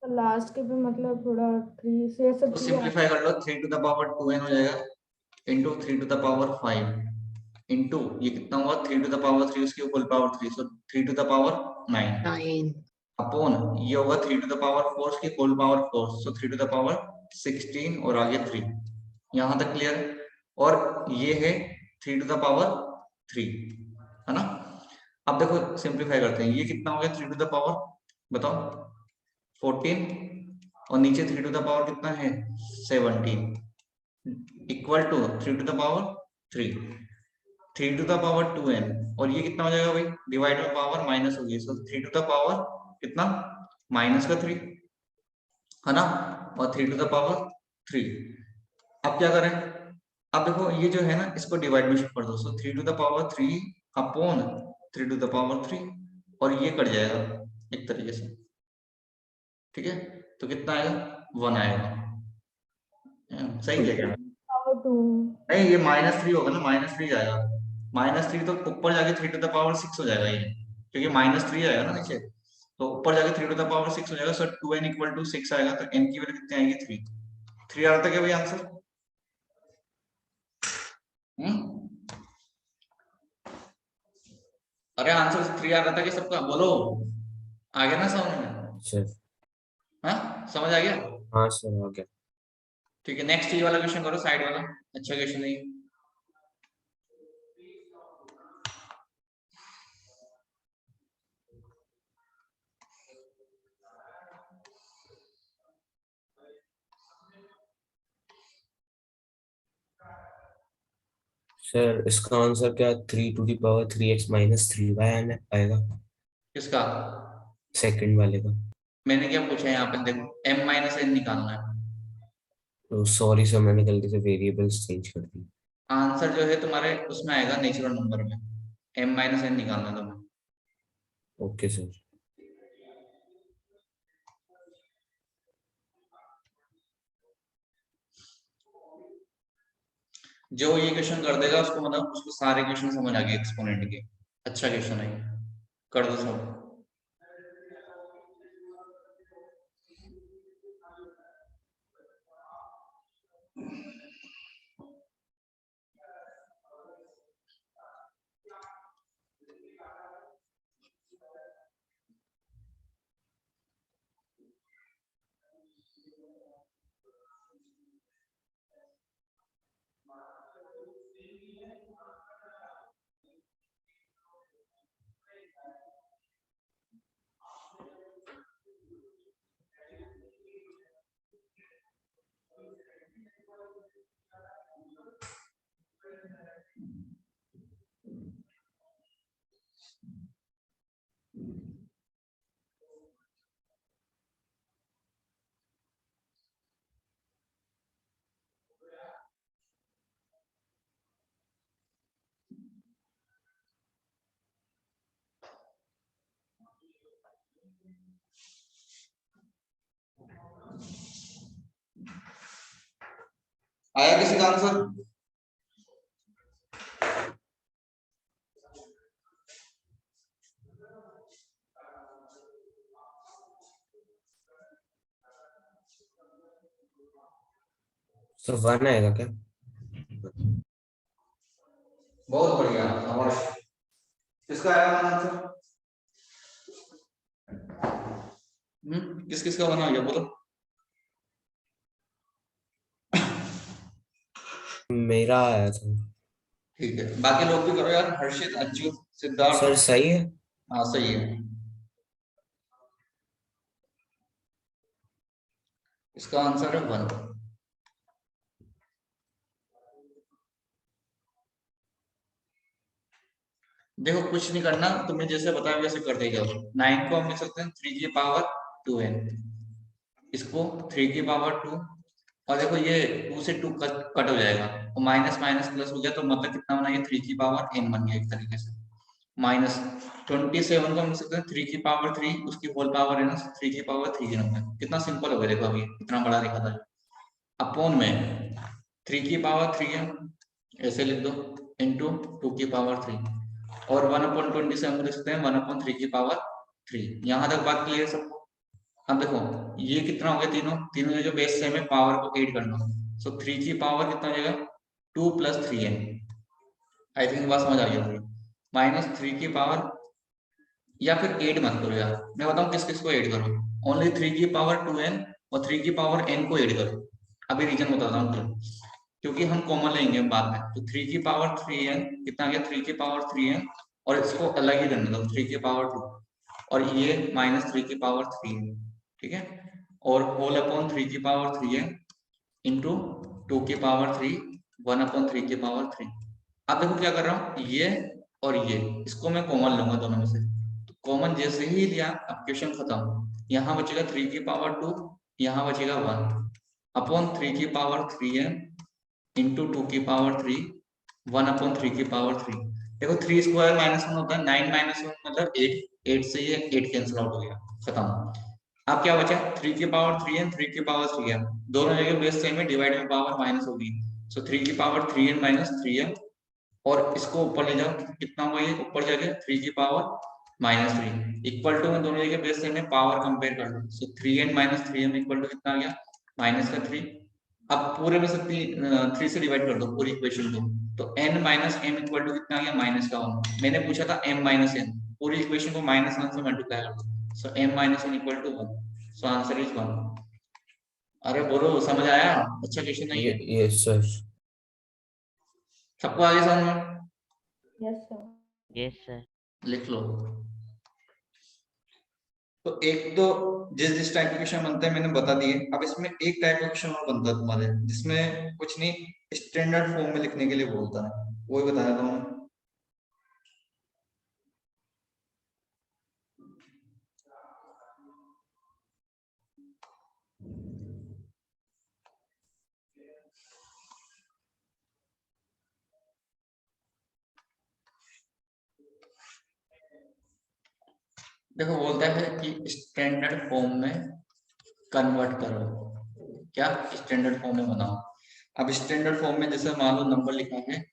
तो लास्ट के भी मतलब थोड़ा 3 से सब तो चीजें सिंप्लीफाई कर लो, 3 to the power 2n हो जाएगा into 3 to the power 5 into ये कितना हुआ 3 to the power 3 उसकी होल पावर 3 सो 3 to the power 9 9 अपॉन ये होगा 3 to the power 4 उसकी होल पावर 4 सो 3 to the power 16 और आगे 3। यहाँ तक क्लियर? और ये है 3 to the power 3 है ना। अब देखो सिंप्लीफाई करते हैं, ये कितना हो गया 3 to the power बताओ 14 और नीचे 3 to the power कितना है 17 equal to 3 to the power 3 3 to the power 2n और ये कितना हो जाएगा भाई डिवाइड में पावर माइनस होगी सो 3 to the power कितना माइनस का 3 है ना और 3 to the power 3। अब क्या करें? अब देखो ये जो है ना इसको डिवाइड में शिफ्ट कर दो सो 3 to the power 3 upon 3 to the power 3 और ये कट जाएगा एक तरीके से। ठीक है, तो कितना आएगा 1 आएगा। सही है क्या? पावर 2। नहीं ये -3 होगा ना, -3 आएगा। -3 तो ऊपर जाके 3 to the power 6 हो जाएगा ये, क्योंकि -3 आएगा ना नीचे तो ऊपर जाके 3 to the power 6 हो जाएगा। सो 2n इक्वल टू 6 आएगा तो n की वैल्यू कितनी आएगी 3 आ रहा था क्या भाई आंसर? अरे आंसर 3 आ रहा था कि सबका, बोलो आ गया ना समझ में? सर। हाँ समझ आ गया? हाँ सर आ गया। ठीक है, नेक्स्ट ये वाला क्वेश्चन करो, साइड वाला अच्छा क्वेश्चन है। सर इसका आंसर क्या 3⁻3x - 3y आएगा? किसका? सेकंड वाले का। मैंने क्या पूछा है यहाँ पे, देखो m-n निकालना है। तो सॉरी सर, मैंने गलती से वेरिएबल्स चेंज कर दी। आंसर जो है तुम्हारे उसमें आएगा नेचुरल नंबर में, m-n निकालना है तुम्हें। Okay sir. जो ये क्वेश्चन कर देगा उसको मतलब उसको सारे क्वेश्चन समझ आ गए एक्सपोनेंट के। अच्छा क्वेश्चन है, कर दो सब। आया किसी का आंसर? सर 1 आएगा क्या? बहुत बढ़िया, शाबाश। किसका आया आंसर? किस किस का बना गया बोलो? मेरा आया था। ठीक है, बाकी लोग भी करो यार, हर्षित, अच्युत, सिद्धार्थ। सर सही है। हाँ सही है। इसका आंसर है 1। देखो कुछ नहीं करना, तुम्हें जैसे बताया वैसे करते जाओ। 9 को हम लिख सकते हैं 3 की पावर 2n, इसको 3 की पावर 2, और देखो ये 2 से 2 कट हो जाएगा, और माइनस माइनस प्लस हो गया, तो मतलब कितना बना, ये 3 की पावर n बन गया एक तरीके से। माइनस 27 को हम लिख सकते हैं 3 की पावर 3, उसकी होल पावर है ना 3 की पावर 3 के नंबर। कितना सिंपल हो गया, देखो अभी इतना बड़ा लिखा था। अपॉन में 3 की पावर 3 है, ऐसे लिख दो, इंटू 2 की पावर 3, और 1/20 से हम लिख सकते हैं 1/3 की पावर 3। यहाँ तक बात क्लियर सबको? अब देखो ये कितना हो गया, तीनों तीनों जो बेस सेम है, पावर को 8 करना। सो 3 की पावर कितना हो जाएगा, 2 + 3n। आई थिंक बात समझ आ गई होगी। माइनस 3 की पावर, या फिर 8 मत करो यार, मैं बताऊं किस किस को 8 करो। ओनली 3 की पावर 2n और 3 की पावर n को 8 करो। अभी रीजन बताता हूँ क्यों, क्योंकि हम कॉमन लेंगे बाद में। तो 3 की पावर 3n कितना आ गया, 3 की पावर 3n, और इसको अलग ही करने दो 3 की पावर 2, और ये -3 की पावर 3, ठीक है, और होल अपॉन 3 की पावर 3n इंटू 2 की पावर 3, 1/3 की पावर 3। अब देखो क्या कर रहा हूँ, ये और ये, इसको मैं कॉमन लूंगा दोनों में से। तो कॉमन जैसे ही लिया, अब क्वेश्चन खत्म। यहाँ बचेगा 3 की पावर 2, यहाँ बचेगा 1 अपॉन 3 की पावर 3n इंटू 2 की पावर 3, 1/3 की पावर 3। देखो 3 स्क्वायर -1 होता है, 9 - 1 मतलब 8, 8 से ये 8 कैंसिल आउट हो गया, खत्म। अब क्या बचा, 3 की पावर 3n, 3 की पावर 3n, दोनों जगह बेस सेम है, डिवाइड में पावर माइनस होगी। सो 3 की पावर 3n - 3n, और इसको ऊपर ले जाओ, कितना होगा ये ऊपर जाके 3 की पावर -3, इक्वल टू में दोनों जगह बेस सेम है, पावर कंपेयर कर लो। सो 3n - 3m इक्वल टू कितना आ गया, -3। अब पूरे में से 3 से डिवाइड कर दो पूरी इक्वेशन को, तो n minus m equal to कितना आ गया माइनस का 1। मैंने पूछा था m माइनस n, पूरी इक्वेशन को माइनस 1 से मल्टीप्लाई कर दो, so m minus n equal to 1, so answer is 1। अरे बोलो समझ आया? अच्छा क्वेश्चन नहीं है? Yes sir. सबको आगे समझ में? Yes sir. Yes sir. लिख लो। तो एक तो जिस टाइप के क्वेश्चन बनते हैं मैंने बता दिए। अब इसमें एक टाइप का क्वेश्चन और बनता है तुम्हारे, जिसमें कुछ नहीं स्टैंडर्ड फॉर्म में लिखने के लिए बोलता है, वही बताया था मैं। देखो बोलता है कि स्टैंडर्ड फॉर्म में कन्वर्ट करो, क्या स्टैंडर्ड फॉर्म में बनाओ। अब स्टैंडर्ड फॉर्म में जैसे मान लो नंबर लिखा है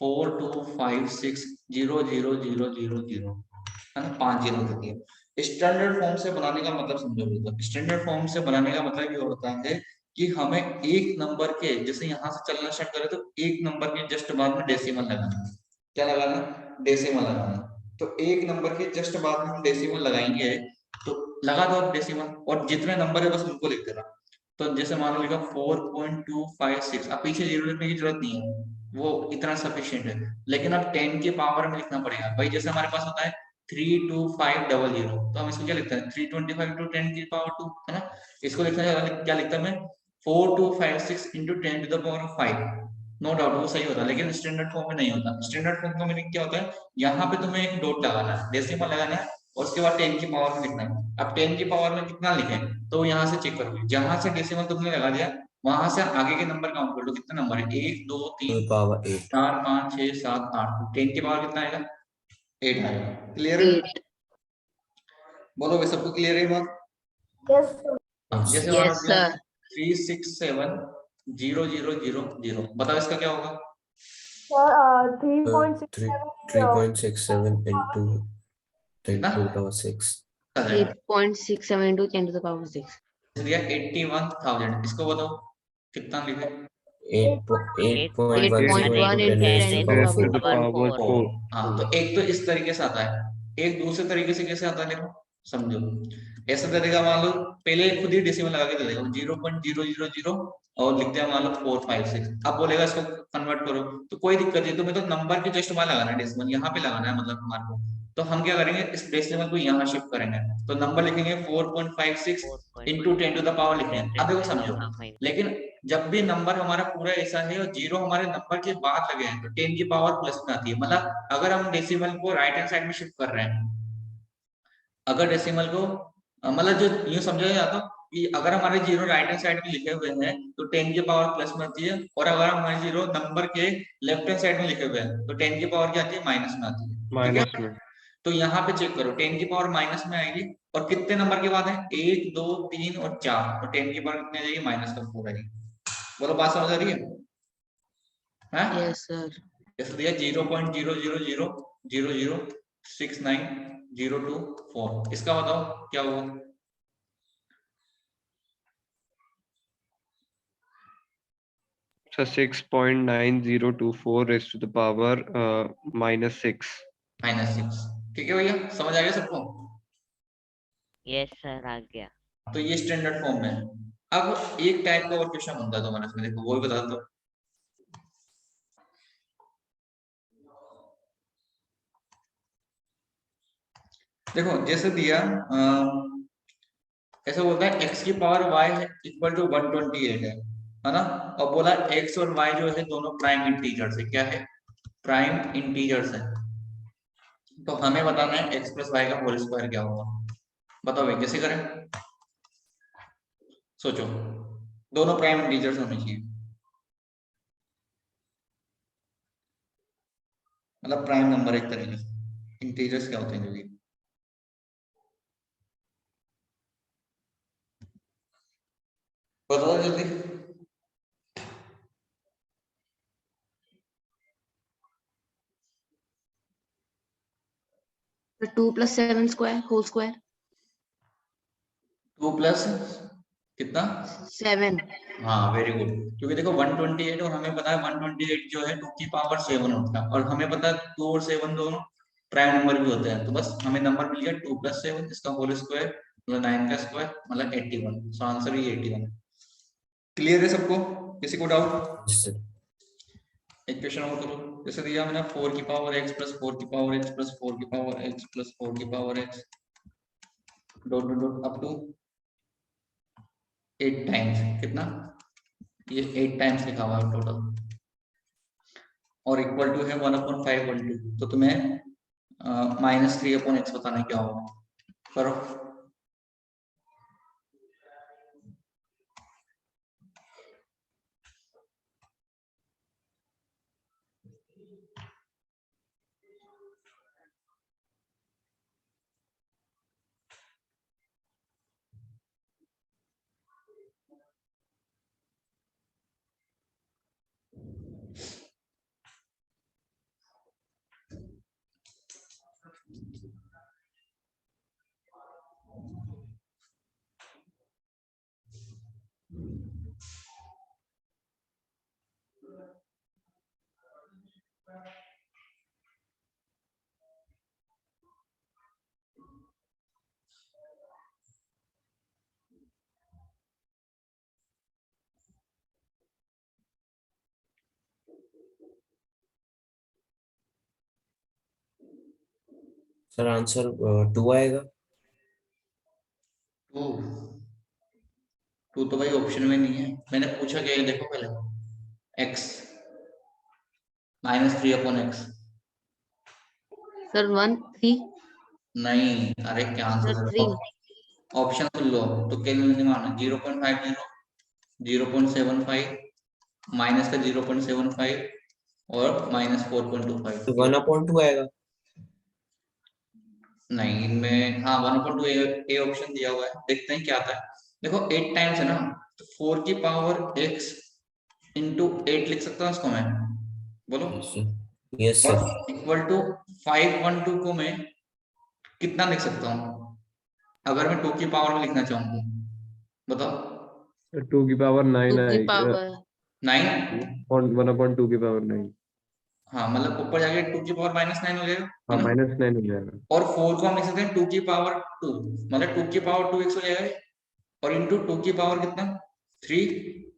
4256000000 है ना, 5 जीरो देती है। स्टैंडर्ड फॉर्म से बनाने का मतलब समझो। तो स्टैंडर्ड फॉर्म से बनाने का मतलब ये होता है कि हमें एक नंबर के, जैसे यहाँ से चलना स्टार्ट करें तो एक नंबर के जस्ट बाद में डेसिमल लगाना। क्या लगाना? डेसिमल लगाना। तो एक नंबर के जस्ट बाद में डेसिमल लगाएंगे, तो लगा दो आप डेसिमल, और जितने नंबर है बस उनको लिख देना। तो जैसे मान लो लिखा 4.256, अब पीछे जीरो लिखने की जरूरत नहीं है, वो इतना सफिशिएंट है। लेकिन अब 10 के पावर में लिखना पड़ेगा भाई। जैसे हमारे पास होता है 32500, तो हम इसको क्या लिखते हैं 325 टू 10 की पावर 2, है ना। इसको लिखना क्या लिखता है मैं 4256 into 10 to the power 5। No doubt वो सही होता है, लेकिन स्टैंडर्ड फॉर्म में नहीं होता। स्टैंडर्ड फॉर्म का मीनिंग क्या होता है, यहाँ पे तुम्हें एक डॉट लगाना है, डेसिमल लगाना है, और उसके बाद 10 की पावर में लिखना है। अब 10 की पावर में कितना लिखें, तो यहाँ से चेक करोगे, जहां से डेसिमल तुमने लगा दिया वहां से आगे के नंबर काउंट कर लो, कितना नंबर है 1 2 3 पावर 8। 4 5 6 7 8। 10 की पावर कितना आएगा 8 आएगा। क्लियर है? 8। बोलो भाई सबको क्लियर है बात? Yes sir. जैसे मान लो यस सर। 3670000, बताओ इसका क्या होगा? सर 3.67 3.67 into 10 कितना? to the power 6। 3.67 into 10 to the power 6। दिया 81,000, इसको बताओ कितना लिखे? 8.10 8.1 into 10 into raised 10 to to the the power to the 4। power 4। हाँ, तो एक तो इस तरीके से आता है, एक दूसरे तरीके से कैसे आता है देखो समझो। ऐसा तरीका मान लो पहले खुद ही डेसिमल लगा के दे देगा 0.000 और लिख दिया मान लो 456। अब बोलेगा इसको कन्वर्ट करो, तो कोई दिक्कत नहीं, तुम्हें तो नंबर के जस्ट वहां लगाना है, डेसिमल यहाँ पे लगाना है मतलब हमारे को। तो हम क्या करेंगे इस डेसिमल को यहाँ शिफ्ट करेंगे, तो नंबर लिखेंगे 4.56 इंटू 10 टू द पावर लिखेंगे। अब देखो समझो, लेकिन जब भी नंबर हमारा पूरा ऐसा है और जीरो हमारे नंबर के बाद लगे हैं, तो 10 की पावर प्लस में आती है। मतलब अगर हम डेसिमल को राइट हैंड साइड में शिफ्ट कर रहे हैं, अगर डेसिमल को मतलब जो यूं समझा जाता कि अगर हमारे जीरो राइट हैंड साइड में लिखे हुए हैं तो 10 की पावर प्लस में आती है, और अगर हमारे जीरो नंबर के लेफ्ट हैंड साइड में लिखे हुए हैं तो 10 की पावर क्या आती है माइनस में आती है। ठीक माइनस है, में। तो यहाँ पे चेक करो 10 की पावर माइनस में आएगी, और कितने नंबर के बाद है 1 2 3 और 4, तो 10 की पावर कितनी आ जाएगी माइनस का 4 आएगी। बोलो बात समझ आ रही है? हाँ? Yes sir. जैसे दिया 0.000006902 इसका बताओ क्या होगा? So 6.9024 raised to the power -6। -6। ठीक है भैया, समझ आ गया सबको? यस सर आ गया। तो ये स्टैंडर्ड फॉर्म में है। अब एक टाइप का और क्वेश्चन बनता है तुम्हारे इसमें, देखो वो भी बता दो। देखो जैसे दिया ऐसा बोलता है x की पावर y इक्वल टू 128 है ना, और बोला x और y जो है दोनों प्राइम इंटीजर्स है। क्या है? प्राइम इंटीजर्स है। तो हमें बताना है x प्लस वाई का होल स्क्वायर क्या होगा। बताओ भाई कैसे करें, सोचो। दोनों प्राइम इंटीजर्स होने चाहिए, मतलब प्राइम नंबर एक तरीके से। इंटीजर्स क्या होते हैं जो कि बताओ जल्दी। The 2 plus 7 square whole square। 2 plus कितना? 7. हाँ वेरी गुड, क्योंकि देखो 128 और हमें पता है 128 जो है 2 की पावर 7 होता है, और हमें पता है 2 और 7 दोनों प्राइम नंबर भी होते हैं, तो बस हमें नंबर मिल गया 2 + 7, इसका होल स्क्वायर मतलब 9 का स्क्वायर मतलब 81, सो आंसर ही 81। क्लियर है सबको? किसी को डाउट? Yes sir. एक क्वेश्चन और करो, जैसे दिया मैंने 4 की पावर x + 4 की पावर x + 4 की पावर x + 4 की power x dot dot dot up to 8 times, कितना? ये 8 टाइम्स लिखा हुआ है टोटल, और इक्वल टू है 1/512, तो तुम्हें -3/x बताना है क्या होगा, करो। सर आंसर 2 आएगा। 2 2 तो भाई ऑप्शन में नहीं है, मैंने पूछा क्या है देखो पहले, x -3/x। सर 1 3. नहीं, अरे क्या सर आंसर 3. ऑप्शन सुन लो तो क्या नहीं माना, 0.50, 0.75, माइनस का 0.75 और -4.25। 1/2 आएगा। नहीं, इनमें हाँ 1/2 ए ऑप्शन दिया हुआ है, देखते हैं क्या आता है। देखो 8 टाइम्स है ना, तो 4 की पावर x इंटू 8 लिख सकता हूँ इसको मैं, बोलो। Yes sir. यस और सर। इक्वल टू 512 को मैं कितना लिख सकता हूँ अगर मैं 2 की पावर में लिखना चाहूँ तो? बताओ। 2 की पावर 9 2 की आएगी। पावर 9? 1/2 की पावर 9। हाँ मतलब ऊपर जाके 2 की पावर -9 हो जाएगा, है हाँ ना। -9 हो जाएगा। और 4 को हम लिख सकते हैं 2 की पावर 2, मतलब 2 की पावर 2x हो जाएगा, और इंटू 2 की पावर कितना 3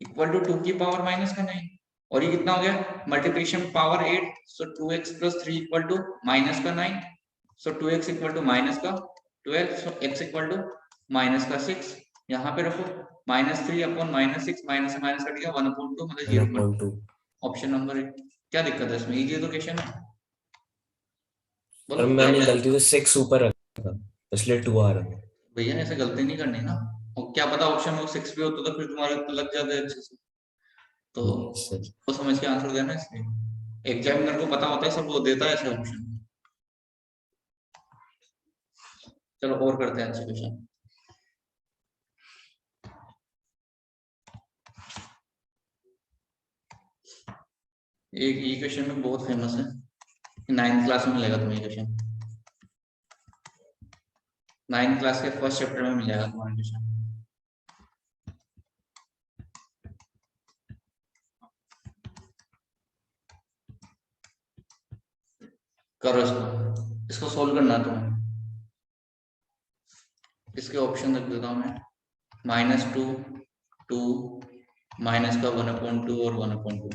इक्वल टू 2 की पावर -9, और ये कितना हो गया multiplication power 8, so 2x + 3 equal to -9, so 2x equal to -12, so x equal to -6। यहाँ पे रखो -3/-6, माइनस से माइनस कट गया 1/2 मतलब 0, 1/2। Option number 8। क्या दिक्कत है इसमें, इजी तो क्वेश्चन है, सर बोलो। मैंने गलती से 6 ऊपर रखा था, इसलिए 2 आ रहा है। भैया ऐसे गलती नहीं करनी ना, और क्या पता ऑप्शन में 6 भी होता तो फिर तुम्हारे तो लग जाते अच्छे से, तो यस सर। वो समझ के आंसर देना, इसलिए एग्जामिनर को पता होता है सब, वो देता है ऐसे ऑप्शन। चलो और करते हैं अच्छे क्वेश्चन। एक ये क्वेश्चन में बहुत फेमस है, 9th क्लास में मिलेगा तुम्हें क्वेश्चन, 9th क्लास के फर्स्ट चैप्टर में मिल जाएगा तुम्हारा क्वेश्चन। करो इसको, इसको सोल्व करना है तुम्हें। इसके ऑप्शन रख देता हूँ मैं, -2, 2, माइनस का 1/2 और 1/2।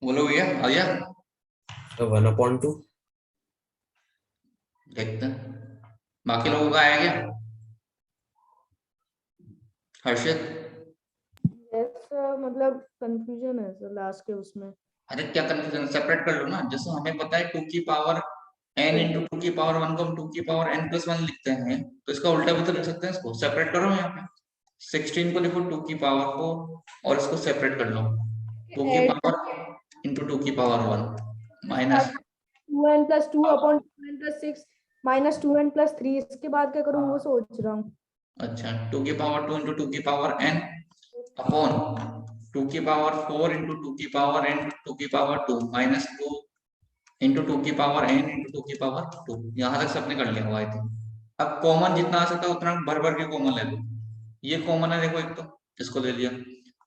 बोलो भैया, आ गया? तो 1/2 देखते हैं बाकी लोगों का आया क्या? हर्षित, यस मतलब कंफ्यूजन है सर लास्ट के उसमें। अरे क्या कंफ्यूजन, सेपरेट कर लो ना। जैसे हमें पता है 2 की पावर n इंटू 2 की पावर 1 को हम 2 की पावर n प्लस 1 लिखते हैं, तो इसका उल्टा भी तो लिख सकते हैं। इसको सेपरेट करो यहाँ पे, 16 को लिखो 2 की पावर 4 और इसको सेपरेट कर लो 2 की पावर इंटू 2 की power 1 minus 2n plus 2 upon 2n plus 6 minus 2n plus 3। इसके बाद क्या करूँ वो सोच रहा हूँ। अच्छा 2 की पावर 2 इंटू 2 की पावर n अपॉन 2 की पावर 4 इंटू 2 की पावर n 2 की पावर 2 माइनस 2 इंटू 2 की पावर n इंटू 2 की पावर 2। यहाँ तक सबने कर लिया हुआ है। अब कॉमन जितना आ सकता है उतना भर भर के कॉमन ले लो। ये कॉमन है देखो, एक तो इसको ले लिया,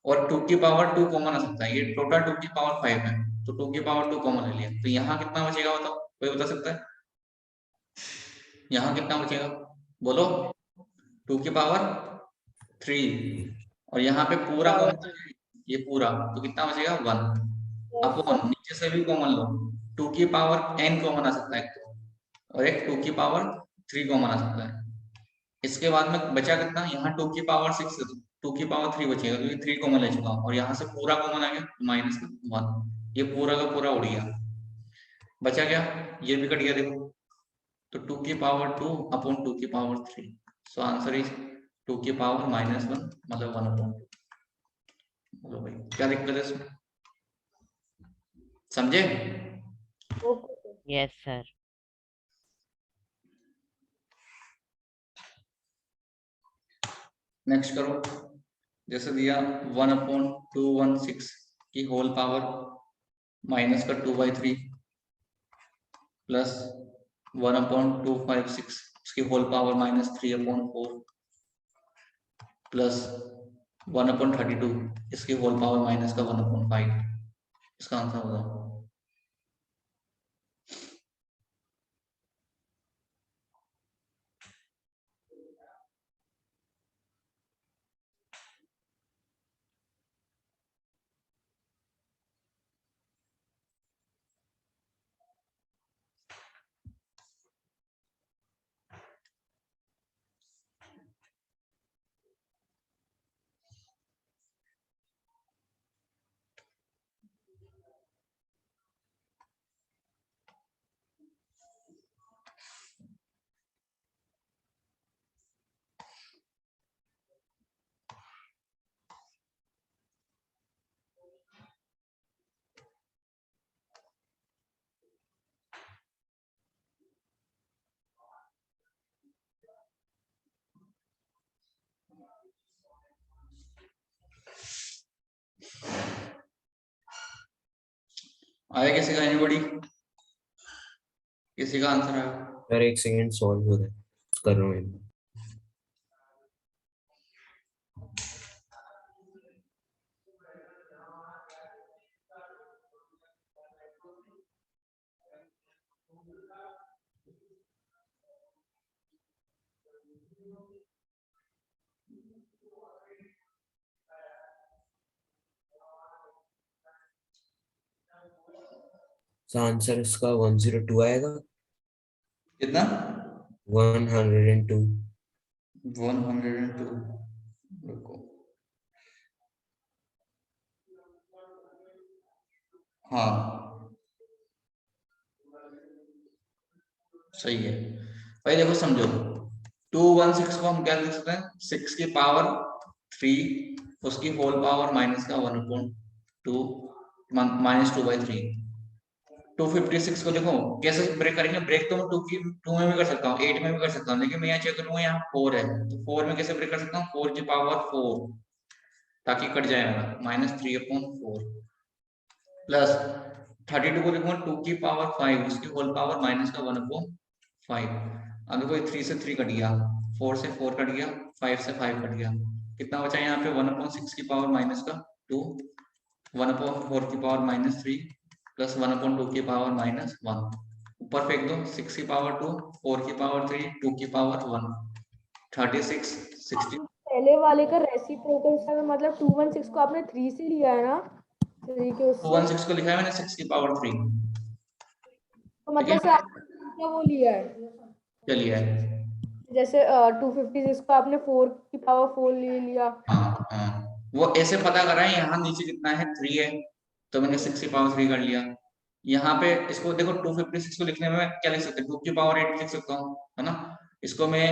और 2 की पावर 2 कॉमन आ सकता है। ये टोटल 2 की पावर 5 है, तो 2 की पावर 2 कॉमन ले लिया। तो यहाँ कितना बचेगा बताओ, कोई बता सकता है? यहाँ कितना बचेगा बोलो? 2 की पावर 3 और यहाँ पे पूरा कॉमन, ये पूरा, तो कितना बचेगा 1 अपॉन नीचे से भी कॉमन लो। 2 की पावर n कॉमन आ सकता है एक तो, और एक 2 की पावर 3 कॉमन आ सकता है। इसके बाद में बचा कितना, यहाँ 2 की पावर 6 है, 2 की पावर 3 बचेगा क्योंकि 3 कॉमन ले चुका हूँ, और यहाँ से पूरा कॉमन आ गया माइनस का 1। ये पूरा का पूरा उड़ गया, बचा क्या, ये भी कट गया देखो। तो 2 की पावर 2 अपॉन 2 की पावर 3, सो आंसर इज 2 की पावर -1 मतलब 1/2। बोलो भाई क्या दिक्कत है इसमें, समझे? Okay yes sir. नेक्स्ट करो। जैसे दिया 1/216 की होल पावर माइनस का 2/3 प्लस 1/256 इसकी होल पावर -3/4 प्लस 1/32 इसकी होल पावर माइनस का 1/5। इसका आंसर बताओ। आया किसी का, एनीबॉडी? किसी का आंसर आया? सर 1 सेकंड सॉल्व हो रहा है, कर रहा हूँ। आंसर इसका 102 आएगा। कितना? 102। 102 रुको, हाँ सही है भाई। देखो समझो, 216 को हम क्या लिख सकते हैं, 6 की पावर 3 उसकी होल पावर माइनस का 1/2 -2/3। 256 को देखो कैसे ब्रेक करेंगे, ब्रेक तो मैं 2 में भी कर सकता हूँ, 8 में भी कर सकता हूँ, लेकिन मैं यहाँ चेक करूंगा यहाँ 4 है, तो 4 में कैसे ब्रेक कर सकता हूँ, 4 की पावर 4 ताकि कट जाएगा -3/4 प्लस 32 को लिखूंगा 2 की पावर 5 उसकी होल पावर माइनस का 1/5। अब देखो 3 से 3 कट गया, 4 से 4 कट गया, 5 से 5 कट गया, कितना बचा यहाँ पे 1/6 की पावर माइनस का 2, 1/4 की पावर -3 प्लस 1/2 की पावर -1। ऊपर फेंक दो, 6 की पावर 2, 4 की पावर 3, 2 की पावर 1, 36 60। पहले वाले का रेसिप्रोकल सर, मतलब 216 को आपने 3 से लिया है ना? 3 के उससे 216 को लिखा है मैंने 6 की पावर 3। तो मतलब से आपने वो लिया है क्या लिया है? जैसे 256 को आपने 4 की पावर 4 ले लिया। हाँ हाँ, वो ऐसे पता करा है, यहाँ नीचे कितना है 3 है, तो मैंने 6 की पावर 3 कर लिया। यहाँ पे इसको देखो 256 को लिखने में क्या लिख सकते हैं, 2 की पावर 8 लिख सकता हूँ, है ना। इसको मैं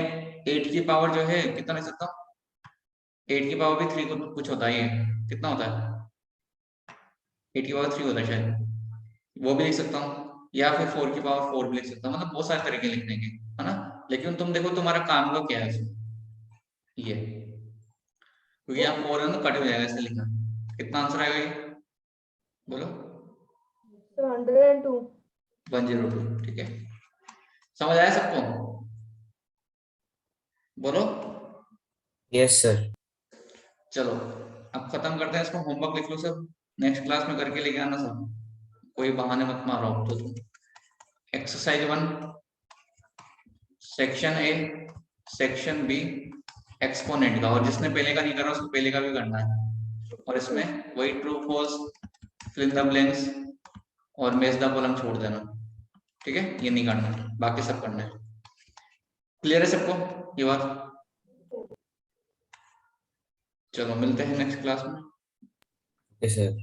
8 की पावर जो है कितना लिख सकता हूँ, 8 की पावर भी 3 को कुछ होता है, ये कितना होता है, 8 की पावर 3 होता है शायद, वो भी लिख सकता हूँ, या फिर 4 की पावर 4 भी लिख सकता हूँ, मतलब बहुत सारे तरीके लिखने के, है ना। लेकिन तुम देखो तुम्हारा काम का क्या है इसमें, ये क्योंकि यहाँ 4 है ना, कट हो जाएगा ऐसे लिखना। कितना आंसर आएगा ये बोलो? तो 102। 102, ठीक है। समझ आया सबको? बोलो। Yes sir. चलो अब खत्म करते हैं इसको, होमवर्क लिख लो सब, नेक्स्ट क्लास में करके लेके आना सब, कोई बहाने मत मारो अब तो तुम। Exercise 1 section A section B exponent का, और जिसने पहले का नहीं करा उसको पहले का भी करना है, और इसमें वही true false fill in the blanks और मैच द कॉलम छोड़ देना, ठीक है। ये नहीं करना, बाकी सब करना है। क्लियर है सबको ये बात? चलो मिलते हैं नेक्स्ट क्लास में। Yes sir.